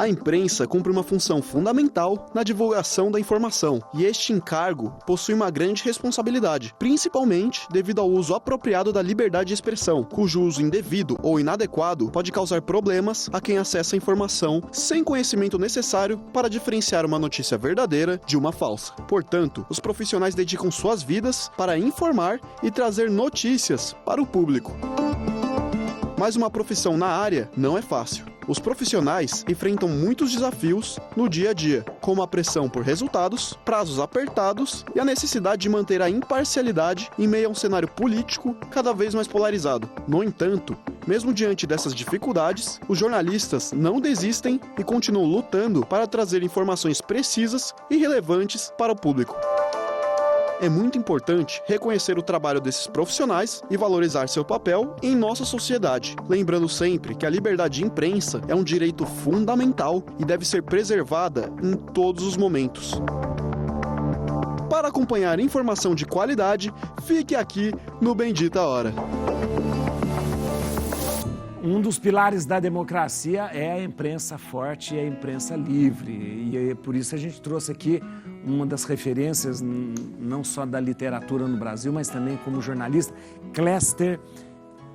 A imprensa cumpre uma função fundamental na divulgação da informação, e este encargo possui uma grande responsabilidade, principalmente devido ao uso apropriado da liberdade de expressão, cujo uso indevido ou inadequado pode causar problemas a quem acessa a informação sem conhecimento necessário para diferenciar uma notícia verdadeira de uma falsa. Portanto, os profissionais dedicam suas vidas para informar e trazer notícias para o público. Mas uma profissão na área não é fácil. Os profissionais enfrentam muitos desafios no dia a dia, como a pressão por resultados, prazos apertados e a necessidade de manter a imparcialidade em meio a um cenário político cada vez mais polarizado. No entanto, mesmo diante dessas dificuldades, os jornalistas não desistem e continuam lutando para trazer informações precisas e relevantes para o público. É muito importante reconhecer o trabalho desses profissionais e valorizar seu papel em nossa sociedade, lembrando sempre que a liberdade de imprensa é um direito fundamental e deve ser preservada em todos os momentos. Para acompanhar informação de qualidade, fique aqui no Bendita Hora. Um dos pilares da democracia é a imprensa forte e a imprensa livre. E por isso a gente trouxe aqui uma das referências, não só da literatura no Brasil, mas também como jornalista, Cléster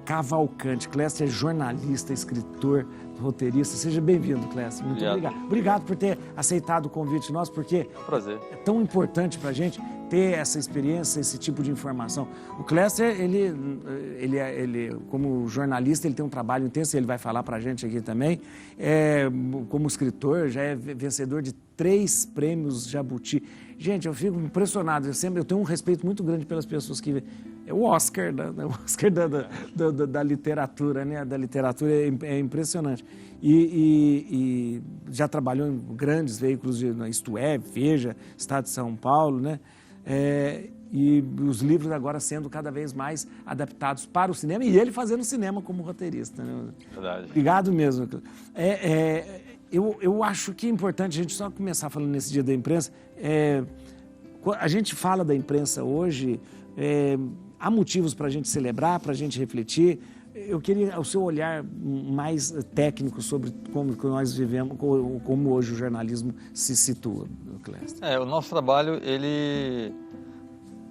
Cavalcante. Cléster é jornalista, escritor, roteirista. Seja bem-vindo, Cléster. Muito obrigado. Obrigado por ter aceitado o convite nosso, porque prazer. É tão importante para a gente ter essa experiência, esse tipo de informação. O Cléster, ele como jornalista, ele tem um trabalho intenso, ele vai falar para a gente aqui também. Como escritor, já é vencedor de 3 prêmios Jabuti. Gente, eu fico impressionado, eu tenho um respeito muito grande pelas pessoas que... É o Oscar, o Oscar da literatura, né? Da literatura é impressionante. E já trabalhou em grandes veículos, Isto É, Veja, Estado de São Paulo, né? E os livros agora sendo cada vez mais adaptados para o cinema, e ele fazendo cinema como roteirista, né? Verdade. Obrigado mesmo. Eu acho que é importante a gente só começar falando nesse dia da imprensa. A gente fala da imprensa hoje, há motivos para a gente celebrar, para a gente refletir. Eu queria o seu olhar mais técnico sobre como que nós vivemos, como hoje o jornalismo se situa, Cléster. O nosso trabalho, ele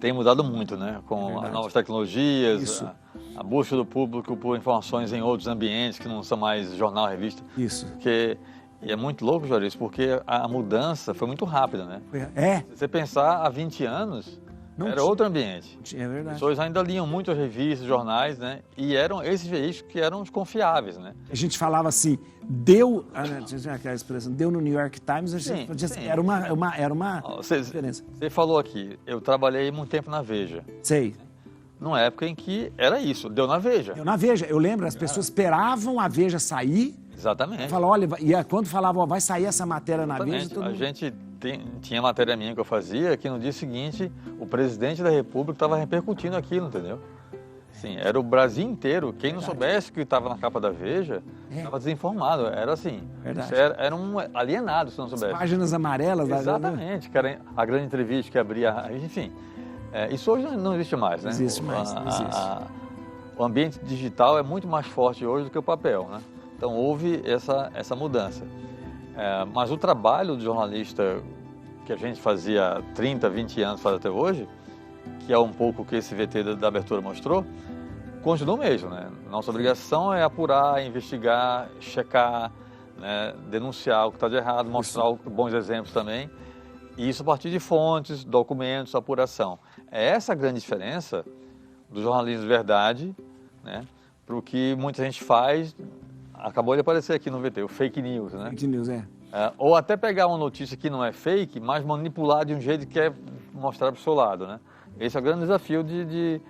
tem mudado muito, né? Com as novas tecnologias, a busca do público por informações em outros ambientes que não são mais jornal, revista. Isso. E é muito louco, Joris, porque a mudança foi muito rápida, né? Se você pensar, há 20 anos... Era outro ambiente. É verdade. As pessoas ainda liam muito as revistas, jornais, né? E eram esses veículos que eram os confiáveis, né? A gente falava assim, deu, tinha aquela expressão, deu no New York Times, era uma diferença. Você falou aqui, eu trabalhei muito tempo na Veja. Sei. Numa época em que era isso, deu na Veja. Deu na Veja. Eu lembro, as pessoas esperavam a Veja sair. Exatamente. Fala, olha, e quando falavam, vai sair essa matéria na Veja... A gente tinha matéria minha que eu fazia, que no dia seguinte o presidente da República estava repercutindo aquilo, entendeu? Sim, era o Brasil inteiro. Quem não soubesse que estava na capa da Veja, estava desinformado. Era assim. Era um alienado se não soubesse. As páginas amarelas. Exatamente, que era a grande entrevista que abria... Enfim, isso hoje não existe mais, né? Não existe mais, não existe. O ambiente digital é muito mais forte hoje do que o papel, né? Então houve essa mudança. Mas o trabalho do jornalista que a gente fazia 30, 20 anos, faz até hoje, que é um pouco o que esse VT da abertura mostrou, continua mesmo, né? Nossa obrigação é apurar, investigar, checar, né? Denunciar o que está de errado, mostrar bons exemplos também. E isso a partir de fontes, documentos, apuração. É essa a grande diferença do jornalismo de verdade, né? Para o que muita gente faz. Acabou de aparecer aqui no VT, o fake news, né? Fake news, ou até pegar uma notícia que não é fake, mas manipular de um jeito que quer mostrar para o seu lado, né? Esse é o grande desafio de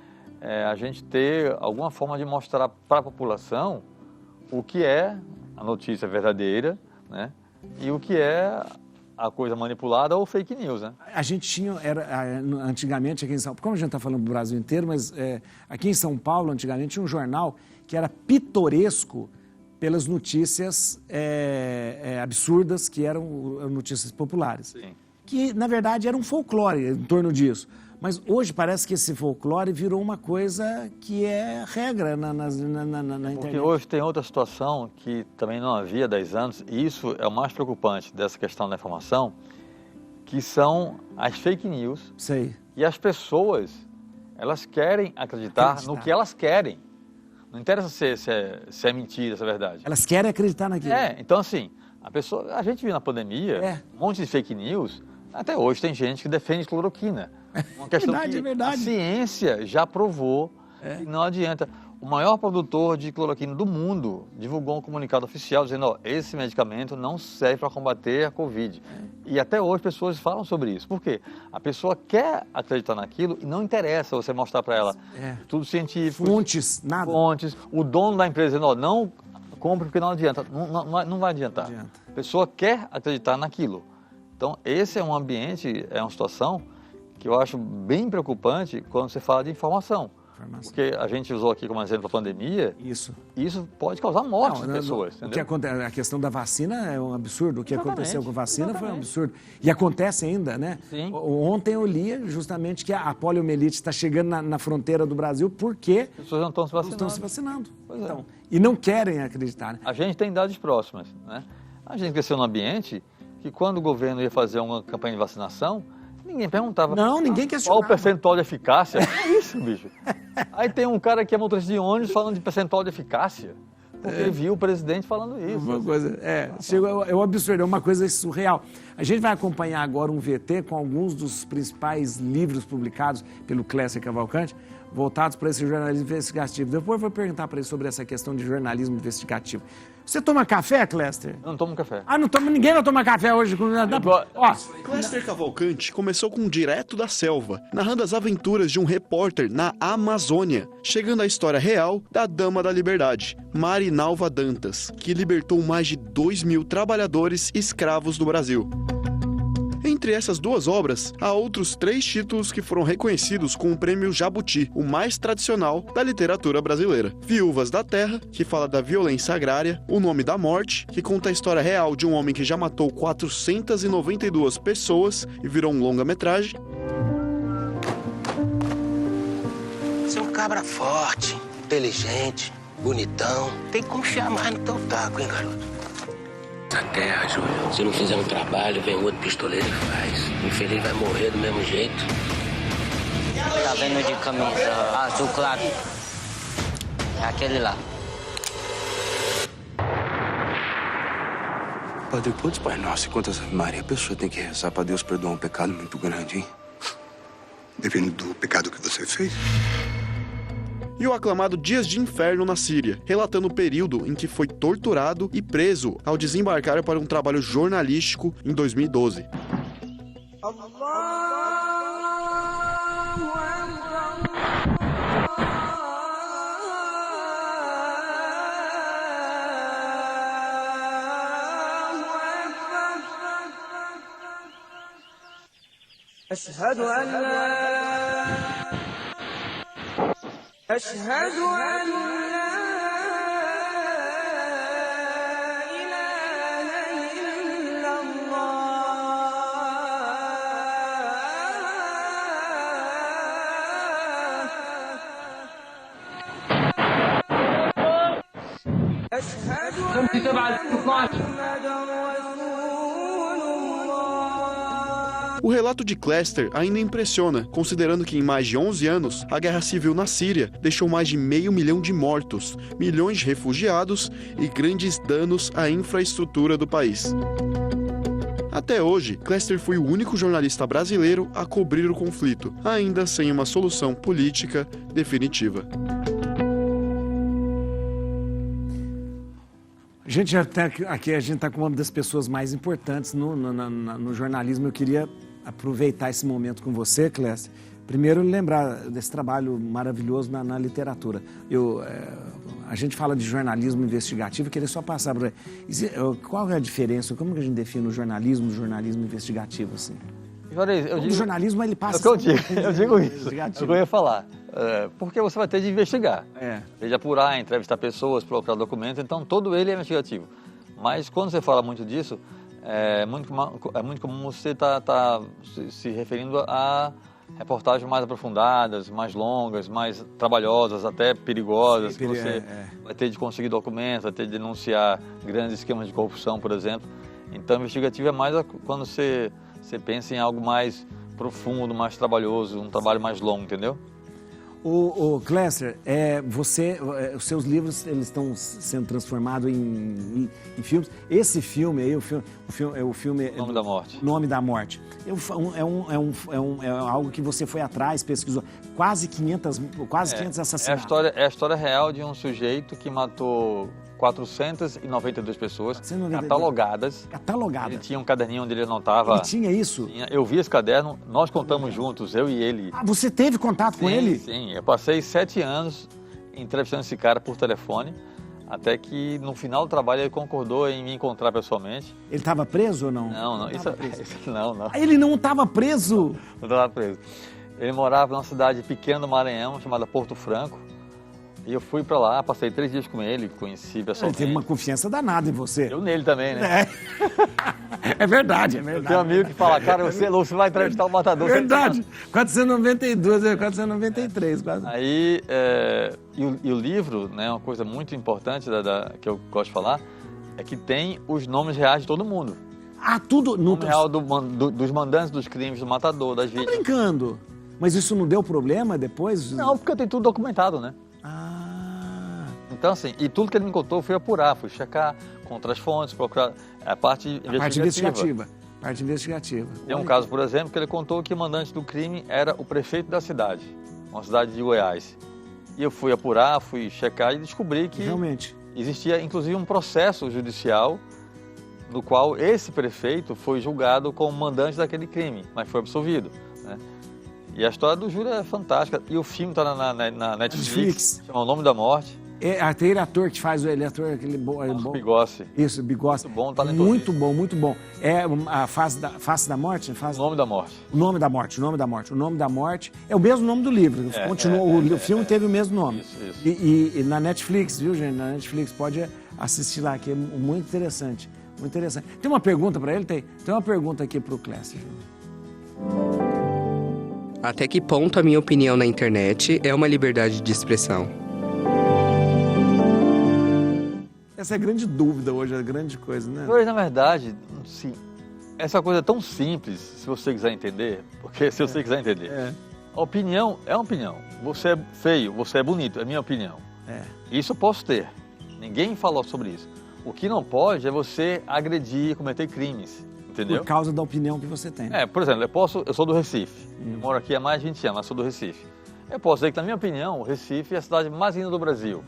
a gente ter alguma forma de mostrar para a população o que é a notícia verdadeira, né? E o que é a coisa manipulada ou fake news, né? A gente tinha, antigamente aqui em São Paulo, como a gente está falando do Brasil inteiro, mas aqui em São Paulo, antigamente, tinha um jornal que era pitoresco pelas notícias absurdas, que eram notícias populares. Sim. Que, na verdade, era um folclore em torno disso. Mas hoje parece que esse folclore virou uma coisa que é regra na internet. Porque hoje tem outra situação que também não havia há 10 anos, e isso é o mais preocupante dessa questão da informação, que são as fake news. Sei. E as pessoas, elas querem acreditar no que elas querem. Não interessa se é mentira, se é verdade. Elas querem acreditar naquilo. Então assim, a gente viu na pandemia um monte de fake news. Até hoje tem gente que defende cloroquina. Uma questão que a ciência já provou que não adianta. O maior produtor de cloroquina do mundo divulgou um comunicado oficial dizendo, ó, esse medicamento não serve para combater a Covid. E até hoje pessoas falam sobre isso. Por quê? A pessoa quer acreditar naquilo e não interessa você mostrar para ela tudo científico. Fontes, nada. Fontes. O dono da empresa dizendo, ó, não compre porque não adianta. Não vai adiantar. A pessoa quer acreditar naquilo. Então, esse é um ambiente, é uma situação que eu acho bem preocupante quando você fala de informação. Porque a gente usou aqui como exemplo a pandemia. Isso pode causar morte de pessoas. A questão da vacina é um absurdo. O que aconteceu com a vacina foi um absurdo. E acontece ainda, né? Sim. Ontem eu li justamente que a poliomielite está chegando na fronteira do Brasil porque as pessoas não estão se vacinando. Não estão se vacinando. Então, e não querem acreditar. Né? A gente tem idades próximas. Né? A gente cresceu num ambiente que quando o governo ia fazer uma campanha de vacinação, ninguém perguntava. Não, ninguém questionava. Qual o percentual de eficácia? É isso, bicho. Aí tem um cara que é motorista de ônibus falando de percentual de eficácia, porque ele viu o presidente falando isso. Uma coisa, é um absurdo, é uma coisa surreal. A gente vai acompanhar agora um VT com alguns dos principais livros publicados pelo Cléster Cavalcante, voltados para esse jornalismo investigativo. Depois eu vou perguntar para ele sobre essa questão de jornalismo investigativo. Você toma café, Cléster? Eu não tomo café. Ninguém vai tomar café hoje. Cléster Cavalcante começou com Direto da Selva, narrando as aventuras de um repórter na Amazônia, chegando à história real da Dama da Liberdade, Marinalva Dantas, que libertou mais de 2.000 trabalhadores escravos do Brasil. Entre essas duas obras, há outros 3 títulos que foram reconhecidos com o Prêmio Jabuti, o mais tradicional da literatura brasileira. Viúvas da Terra, que fala da violência agrária, O Nome da Morte, que conta a história real de um homem que já matou 492 pessoas e virou um longa-metragem. Você é um cabra forte, inteligente, bonitão. Tem que confiar mais no teu taco, hein, garoto? Na terra, Júlio. Se não fizer um trabalho, vem outro pistoleiro e faz. O infeliz vai morrer do mesmo jeito. Tá vendo de camisa azul claro? É aquele lá. Padre, quantos Pai Nosso e quantas Ave Maria a pessoa tem que rezar pra Deus perdoar um pecado muito grande, hein? Depende do pecado que você fez. E o aclamado Dias de Inferno na Síria, relatando o período em que foi torturado e preso ao desembarcar para um trabalho jornalístico em 2012. أشهد أن لا إله إلا الله أشهد أن محمدًا رسول الله. O relato de Cléster ainda impressiona, considerando que em mais de 11 anos, a guerra civil na Síria deixou mais de 500 mil de mortos, milhões de refugiados e grandes danos à infraestrutura do país. Até hoje, Cléster foi o único jornalista brasileiro a cobrir o conflito, ainda sem uma solução política definitiva. A gente já tá aqui, a gente está com uma das pessoas mais importantes no jornalismo. Eu queria aproveitar esse momento com você, Cléster. Primeiro, lembrar desse trabalho maravilhoso na literatura. A gente fala de jornalismo investigativo, eu queria só passar para... Qual é a diferença? Como que a gente define o jornalismo do jornalismo investigativo, assim? O jornalismo, ele passa... Eu digo isso, é o que eu ia falar. Porque você vai ter de investigar. Ter de apurar, entrevistar pessoas, procurar documentos, então todo ele é investigativo. Mas quando você fala muito disso, é muito comum você estar se referindo a reportagens mais aprofundadas, mais longas, mais trabalhosas, até perigosas, que você vai ter de conseguir documentos, vai ter de denunciar grandes esquemas de corrupção, por exemplo. Então, investigativo é mais quando você pensa em algo mais profundo, mais trabalhoso, um trabalho mais longo, entendeu? O Cléster, os seus livros eles estão sendo transformados em filmes. Esse filme aí, o filme Nome da Morte. Nome da Morte. É algo que você foi atrás, pesquisou. Quase 500 assassinatos. É a história real de um sujeito que matou 492 pessoas 492. catalogadas. Catalogada. Ele tinha um caderninho onde ele anotava. Ele tinha isso? Eu vi esse caderno, nós contamos juntos, eu e ele. Ah, você teve contato com ele? Sim, eu passei 7 anos entrevistando esse cara por telefone, até que no final do trabalho ele concordou em me encontrar pessoalmente. Ele estava preso ou não? Não, isso não. Ele não estava preso? Não estava preso. Ele morava numa cidade pequena do Maranhão, chamada Porto Franco. E eu fui pra lá, passei 3 dias com ele, conheci pessoalmente. Ele teve uma confiança danada em você. Eu nele também, né? É verdade. Eu tenho um amigo que fala, cara, você é louco, você vai entrevistar o matador. Verdade. 492, 493 quase. Aí, e o livro, né, uma coisa muito importante que eu gosto de falar, é que tem os nomes reais de todo mundo. Ah, tudo? O nome real dos mandantes dos crimes, do matador, das vítimas. Tá brincando? Mas isso não deu problema depois? Não, porque tem tudo documentado, né? Ah. Então, assim, e tudo que ele me contou eu fui apurar, fui checar contra as fontes, procurar a parte investigativa. Parte investigativa. Tem um caso, por exemplo, que ele contou que o mandante do crime era o prefeito da cidade, uma cidade de Goiás. E eu fui apurar, fui checar e descobri que realmente existia, inclusive, um processo judicial no qual esse prefeito foi julgado como mandante daquele crime, mas foi absolvido, né? E a história do Júlio é fantástica. E o filme está na Netflix, chama O Nome da Morte. Aquele ator que faz aquele Bigossi. Isso, Bigossi. Muito bom, talentoso. Muito bom, muito bom. É a face da morte? O Nome da Morte. O Nome da Morte, o Nome da Morte. O Nome da Morte é o mesmo nome do livro. O filme teve o mesmo nome. Isso. E na Netflix, viu, gente? Na Netflix, pode assistir lá, que é muito interessante. Muito interessante. Tem uma pergunta para ele? Tem uma pergunta aqui para o Clécio. Até que ponto a minha opinião na internet é uma liberdade de expressão? Essa é a grande dúvida hoje, a grande coisa, né? Pois, na verdade, sim, essa coisa é tão simples, se você quiser entender, porque se você quiser entender, a opinião é uma opinião. Você é feio, você é bonito, é minha opinião. Isso eu posso ter, ninguém falou sobre isso. O que não pode é você agredir, cometer crimes. Entendeu? Por causa da opinião que você tem. Por exemplo, eu sou do Recife, eu moro aqui há mais de 20 anos, mas sou do Recife. Eu posso dizer que, na minha opinião, o Recife é a cidade mais linda do Brasil.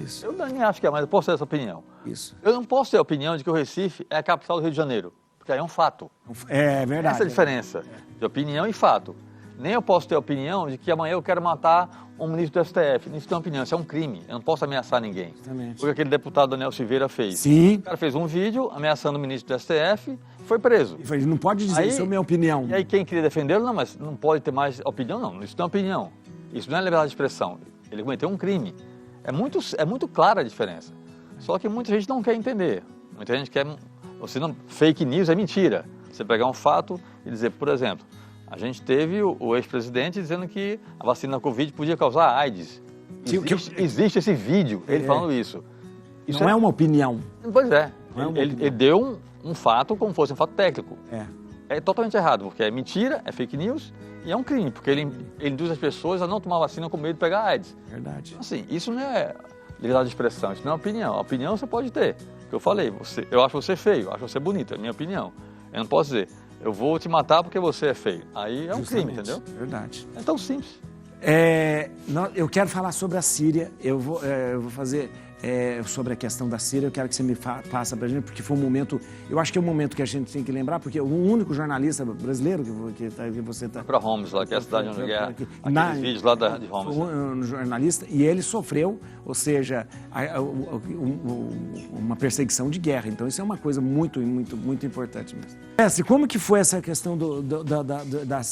Isso. Eu nem acho que é, mas eu posso ter essa opinião. Isso. Eu não posso ter a opinião de que o Recife é a capital do Rio de Janeiro, porque aí é um fato. É verdade. Essa é a diferença de opinião e fato. Nem eu posso ter a opinião de que amanhã eu quero matar um ministro do STF. Isso não é opinião, isso é um crime. Eu não posso ameaçar ninguém. Exatamente. O que aquele deputado Daniel Silveira fez. Sim. O cara fez um vídeo ameaçando o ministro do STF, foi preso. Ele não pode dizer, isso é a minha opinião. E aí quem queria defendê-lo, não, mas não pode ter mais opinião, não. Isso não é opinião. Isso não é liberdade de expressão. Ele cometeu um crime. É muito clara a diferença. Só que muita gente não quer entender. Muita gente quer... Fake news é mentira. Você pegar um fato e dizer, por exemplo, a gente teve o ex-presidente dizendo que a vacina da Covid podia causar AIDS. Existe esse vídeo, ele falando isso. Isso não é uma opinião. Pois é. Não é Ele deu um fato como fosse um fato técnico. É totalmente errado, porque é mentira, é fake news e é um crime, porque ele induz as pessoas a não tomar vacina com medo de pegar AIDS. Verdade. Assim, isso não é liberdade de expressão, isso não é opinião. A opinião você pode ter. O que eu falei, eu acho você feio, eu acho você bonito, é a minha opinião. Eu não posso dizer, eu vou te matar porque você é feio. Aí é um crime, entendeu? Verdade. É tão simples. Eu quero falar sobre a Síria, eu vou fazer sobre a questão da Síria, eu quero que você me faça pra gente, porque foi um momento, eu acho que é um momento que a gente tem que lembrar, porque o único jornalista brasileiro que você está... Para Homs, lá, que é a cidade onde é aqueles vídeos lá de Homs. Um jornalista, e ele sofreu, ou seja, uma perseguição de guerra, então isso é uma coisa muito, muito, muito importante mesmo. Como que foi essa questão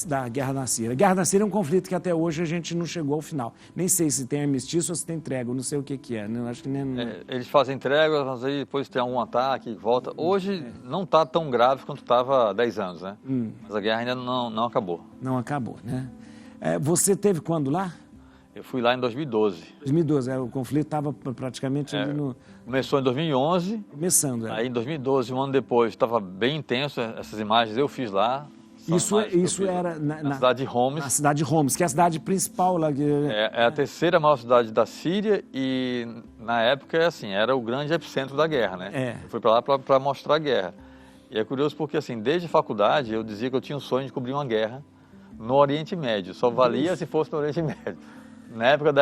da guerra na Síria? A guerra na Síria é um conflito que até hoje a gente não chegou ao final. Nem sei se tem armistício ou se tem trégua, não sei o que é, né? Acho que né? Eles fazem entrega, mas aí depois tem algum ataque, volta. Hoje não está tão grave quanto estava há 10 anos, né? Mas a guerra ainda não acabou. Não acabou, né? Você teve quando lá? Eu fui lá em 2012. 2012, o conflito estava praticamente ali no... Começou em 2011. Começando, Aí em 2012, um ano depois, estava bem intenso, essas imagens eu fiz lá. Isso era na cidade de Homs. Na cidade de Homs, que é a cidade principal lá. É a terceira maior cidade da Síria e, na época, assim, era o grande epicentro da guerra, né? Eu fui para lá para mostrar a guerra. E é curioso porque, assim, desde a faculdade, eu dizia que eu tinha um sonho de cobrir uma guerra no Oriente Médio. Só valia se fosse no Oriente Médio. Na época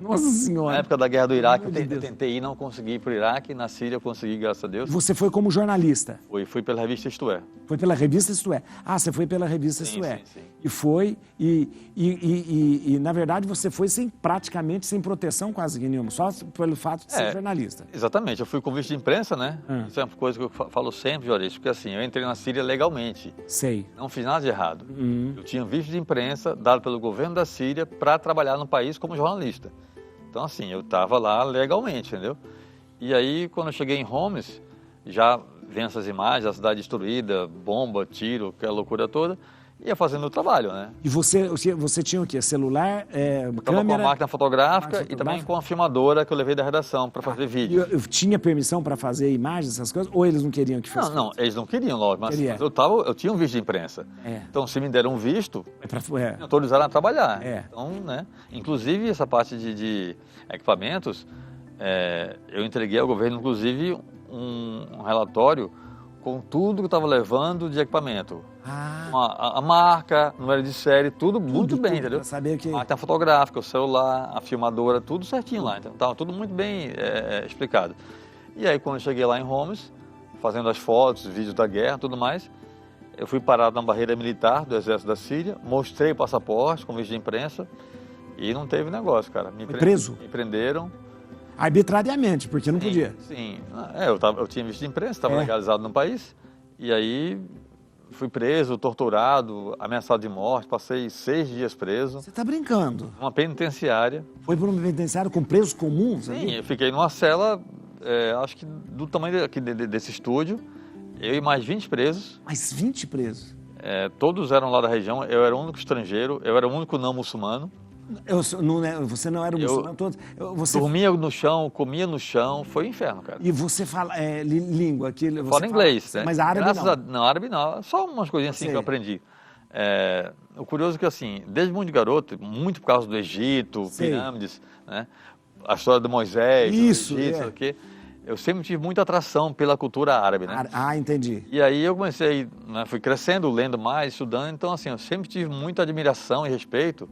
Nossa Senhora! Na época da guerra do Iraque, eu tentei ir, não consegui ir para o Iraque. Na Síria, eu consegui, graças a Deus. Você foi como jornalista? Fui pela revista Isto É. Foi pela revista Isto É. Ah, você foi pela revista Isto É. Sim. E foi, na verdade, você foi praticamente sem proteção quase que nenhuma, só pelo fato de ser jornalista. Exatamente, eu fui com visto de imprensa, né? Isso é uma coisa que eu falo sempre, Juarez, porque assim, eu entrei na Síria legalmente. Sei. Não fiz nada de errado. Eu tinha visto de imprensa dado pelo governo da Síria para trabalhar no país como jornalista. Então, assim, eu estava lá legalmente, entendeu? E aí, quando eu cheguei em Homs, já vendo essas imagens, a cidade destruída, bomba, tiro, aquela loucura toda, ia fazendo o trabalho, né? E você tinha o quê? Celular, câmera? Com a máquina fotográfica e também com a filmadora que eu levei da redação para fazer vídeo. Eu tinha permissão para fazer imagens, essas coisas? Ou eles não queriam que fosse? Não, eles não queriam, lógico, mas eu tinha um visto de imprensa. Então, se me deram um visto, autorizaram a trabalhar. Então, né? Inclusive, essa parte de equipamentos, eu entreguei ao governo, inclusive, um relatório com tudo que eu estava levando de equipamento. A marca, número de série, tudo muito bem, entendeu? Saber que... A máquina fotográfica, o celular, a filmadora, tudo certinho lá. Então, estava tudo muito bem explicado. E aí, quando eu cheguei lá em Homs, fazendo as fotos, vídeos da guerra, tudo mais, eu fui parado na barreira militar do exército da Síria, mostrei o passaporte com visto de imprensa e não teve negócio, cara. Preso? Me prenderam. Arbitrariamente, porque não podia. Sim, eu tinha visto de imprensa, estava legalizado no país, e aí fui preso, torturado, ameaçado de morte, passei 6 dias preso. Você está brincando? Uma penitenciária. Foi por uma penitenciária com presos comuns? Sim, eu fiquei numa cela, acho que do tamanho aqui desse estúdio, eu e mais 20 presos. Mais 20 presos? Todos eram lá da região, eu era o único estrangeiro, eu era o único não muçulmano. Você não era muçulmano todo? Dormia no chão, comia no chão, foi um inferno, cara. E você fala língua? Fala inglês, né? Mas árabe não? Árabe não, só umas coisinhas assim que eu aprendi. O curioso é que, assim, desde muito garoto, muito por causa do Egito, pirâmides, né? A história do Moisés, do Egito, eu sempre tive muita atração pela cultura árabe, né? Entendi. E aí eu comecei, né, fui crescendo, lendo mais, estudando, então, assim, eu sempre tive muita admiração e respeito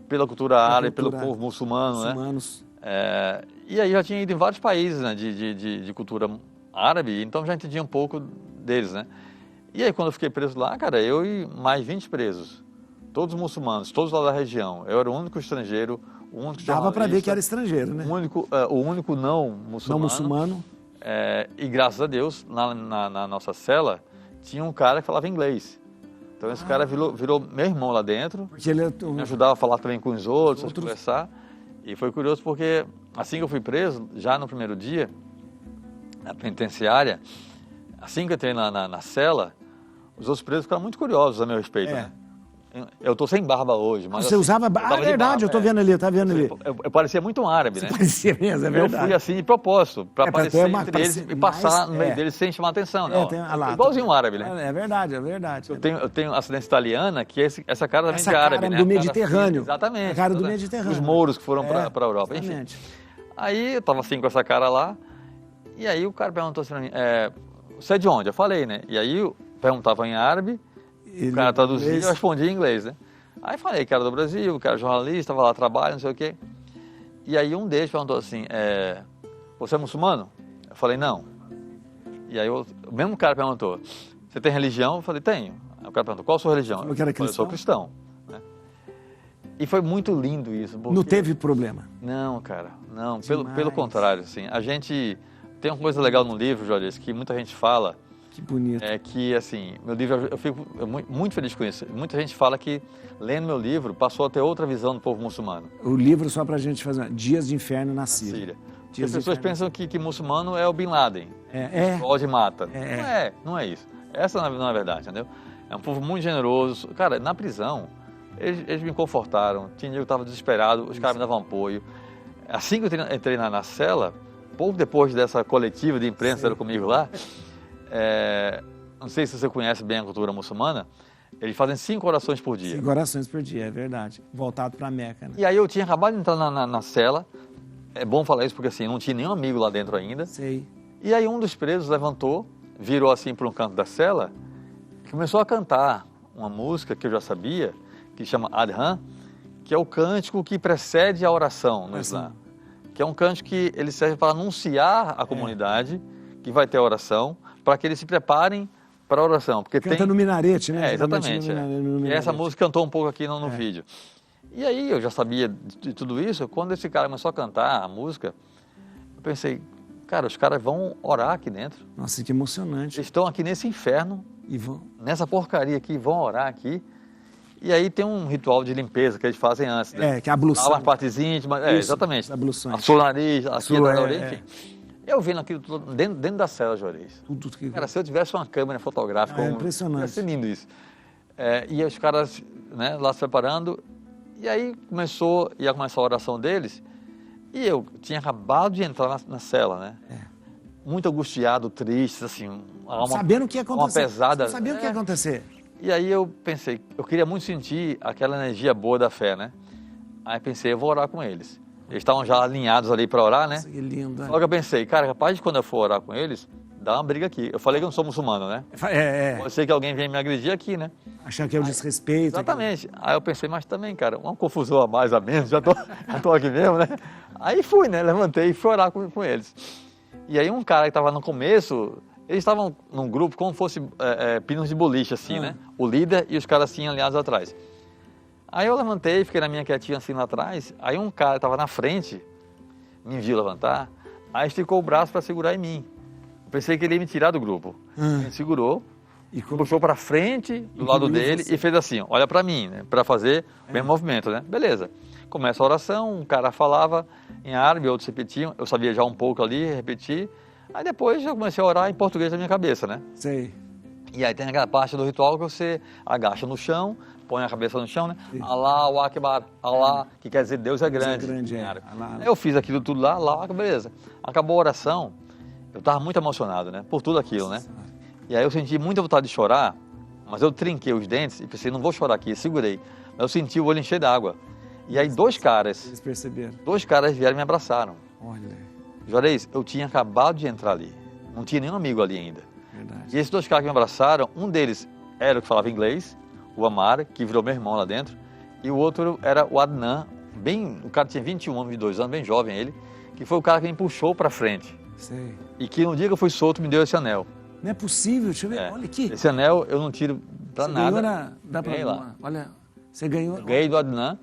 pela cultura árabe, pelo povo muçulmano, né? E aí já tinha ido em vários países, né, de cultura árabe, então já entendia um pouco deles, né? E aí quando eu fiquei preso lá, cara, eu e mais 20 presos, todos muçulmanos, todos lá da região, eu era o único estrangeiro, o único jornalista. Dava para ver que era estrangeiro, né? O único não muçulmano. Não muçulmano. E graças a Deus, na nossa cela, tinha um cara que falava inglês. Então esse cara virou meu irmão lá dentro, porque ele me ajudava a falar também com os outros, a conversar. E foi curioso porque assim que eu fui preso, já no primeiro dia, na penitenciária, assim que eu entrei na cela, os outros presos ficaram muito curiosos a meu respeito, né? Eu tô sem barba hoje, mas... Você usava... é verdade, eu tô vendo ali, tá vendo ali. Eu parecia muito um árabe, né? Parecia mesmo, é verdade. Eu fui assim de propósito, para aparecer entre eles e passar no meio mais, deles sem chamar atenção, né? Igualzinho um árabe, né? É verdade, é verdade. Eu tenho ascendência italiana, que essa cara também de árabe, né? Do Mediterrâneo. Exatamente. A cara do Mediterrâneo. Os mouros que foram para a Europa, enfim. Aí eu tava assim com essa cara lá, e aí o cara perguntou assim pra mim, você é de onde? Eu falei, né? E aí eu perguntava em árabe, o cara traduzia e eu respondia em inglês, né? Aí falei que era do Brasil, que era jornalista, estava lá, trabalho, não sei o quê. E aí um deles perguntou assim, você é muçulmano? Eu falei, não. E aí o mesmo cara perguntou, você tem religião? Eu falei, tenho. Aí o cara perguntou, qual a sua religião? Eu falei, eu sou cristão. Né? E foi muito lindo isso. Porque... Não teve problema? Não, cara, não. Pelo contrário, assim. A gente... Tem uma coisa legal no livro, Juarez, que muita gente fala... Que bonito. Que, assim, meu livro, eu fico muito feliz com isso. Muita gente fala que, lendo meu livro, passou a ter outra visão do povo muçulmano. O livro, só pra gente fazer, Dias de Inferno na Síria. As pessoas pensam que muçulmano é o Bin Laden. Explode e mata. Não é isso. Essa não é verdade, entendeu? É um povo muito generoso. Cara, na prisão, eles me confortaram. Tinha dia que eu estava desesperado, os caras me davam apoio. Assim que eu entrei na cela, pouco depois dessa coletiva de imprensa que era comigo lá, não sei se você conhece bem a cultura muçulmana, eles fazem 5 orações por dia. 5 orações por dia, é verdade. Voltado para Meca, né? E aí eu tinha acabado de entrar na cela. É bom falar isso porque assim, não tinha nenhum amigo lá dentro ainda. Sei. E aí um dos presos levantou, virou assim para um canto da cela, começou a cantar uma música que eu já sabia, que chama Adhan, que é o cântico que precede a oração no Islã. Que é um cântico que ele serve para anunciar à comunidade que vai ter a oração, para que eles se preparem para a oração. Porque canta no minarete, né? Exatamente. E essa música cantou um pouco aqui no vídeo. E aí eu já sabia de tudo isso. Quando esse cara começou a cantar a música, eu pensei, cara, os caras vão orar aqui dentro. Nossa, que emocionante. Eles estão aqui nesse inferno, e vão... nessa porcaria aqui, vão orar aqui. E aí tem um ritual de limpeza que eles fazem antes. Né? Que é a ablução. Lavar as partes íntimas, exatamente. Abluções. A sua nariz, aqui da orelha, enfim. Eu vendo aquilo tudo dentro da cela, Juarez. Tudo que... Cara, se eu tivesse uma câmera fotográfica... É impressionante. Ia ser lindo isso. E os caras, né, lá se preparando. E aí ia começar a oração deles. E eu tinha acabado de entrar na cela, né? Muito angustiado, triste, assim. Sabendo o que ia acontecer. Uma pesada. Sabendo o que ia acontecer. E aí eu pensei, eu queria muito sentir aquela energia boa da fé, né? Aí pensei, eu vou orar com eles. Eles estavam já alinhados ali para orar, né? Nossa, que lindo. Só que eu pensei, cara, capaz de quando eu for orar com eles, dar uma briga aqui. Eu falei que eu não sou muçulmano, né? Pode ser que alguém venha me agredir aqui, né? Achar que é o desrespeito. Exatamente. Aí eu pensei, mas também, cara, uma confusão a mais, a menos, já tô aqui mesmo, né? Aí fui, né? Levantei e fui orar com eles. E aí um cara que estava no começo, eles estavam num grupo como fosse pinos de boliche, assim, né? O líder e os caras assim, alinhados atrás. Aí eu levantei, fiquei na minha quietinha assim lá atrás. Aí um cara que estava na frente, me viu levantar, aí esticou o braço para segurar em mim. Eu pensei que ele ia me tirar do grupo. Ele segurou, e puxou para frente, do lado dele, e fez assim, olha para mim, né? Para fazer o mesmo movimento, né? Beleza. Começa a oração, um cara falava em árabe, outros repetiam. Eu sabia já um pouco ali, repeti. Aí depois eu comecei a orar em português na minha cabeça, né? Sei. E aí tem aquela parte do ritual que você agacha no chão, põe a cabeça no chão, né? Allahu Akbar, Allah, que quer dizer Deus é grande. Deus é grande, Eu fiz aquilo tudo lá, Allahu Akbar, beleza. Acabou a oração, eu estava muito emocionado, né? Por tudo aquilo, né? E aí eu senti muita vontade de chorar, mas eu trinquei os dentes e pensei, não vou chorar aqui, segurei. Mas eu senti o olho encher d'água. E aí dois caras... Eles perceberam. Dois caras vieram e me abraçaram. Olha. Juarez, eu tinha acabado de entrar ali. Não tinha nenhum amigo ali ainda. Verdade. E esses dois caras que me abraçaram, um deles era o que falava inglês, o Amar, que virou meu irmão lá dentro, e o outro era o Adnan, o cara tinha 21 anos, 22 anos, bem jovem ele, que foi o cara que me puxou para frente. Sei. E que no dia que eu fui solto me deu esse anel. Não é possível, deixa eu ver, olha aqui. Esse anel eu não tiro pra você nada. Dá pra lá. Olha, você ganhou. Eu ganhei do Adnan.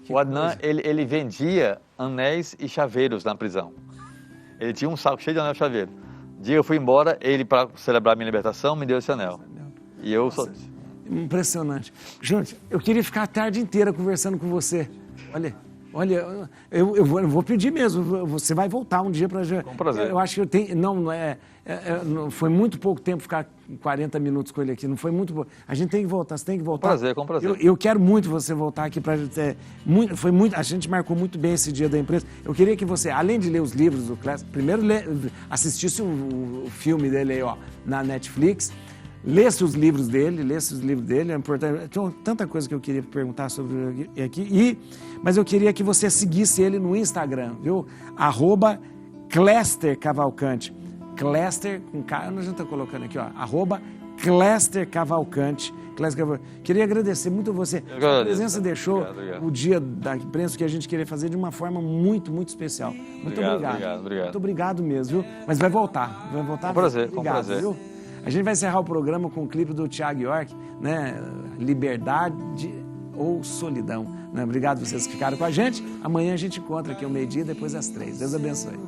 O Adnan, ele vendia anéis e chaveiros na prisão. Ele tinha um saco cheio de anel e chaveiro. Um dia eu fui embora, ele, para celebrar minha libertação, me deu esse anel. E eu sou... Impressionante. Júnior, eu queria ficar a tarde inteira conversando com você. Olha, eu vou pedir mesmo. Você vai voltar um dia para... Com prazer. Eu acho que eu tenho... Não foi muito pouco tempo ficar 40 minutos com ele aqui. Não foi muito pouco. A gente tem que voltar, você tem que voltar. Com prazer. Eu quero muito você voltar aqui para... a gente marcou muito bem esse dia da empresa. Eu queria que você, além de ler os livros do Clécio, primeiro assistisse o filme dele aí, ó, na Netflix. Lesse os livros dele, é importante. Tem tanta coisa que eu queria perguntar sobre aqui. Mas eu queria que você seguisse ele no Instagram, viu? @ClésterCavalcante. Cléster, com K, a gente está colocando aqui, ó. @ClésterCavalcante. Queria agradecer muito a você. A presença deixou o dia da imprensa que a gente queria fazer de uma forma muito, muito especial. Muito obrigado. Obrigado. Muito obrigado mesmo, viu? Mas vai voltar. Com prazer, obrigado, com prazer. Viu? A gente vai encerrar o programa com um clipe do Thiago York, né? Liberdade ou Solidão. Né? Obrigado a vocês que ficaram com a gente. Amanhã a gente encontra aqui ao meio-dia, depois às 3. Deus abençoe.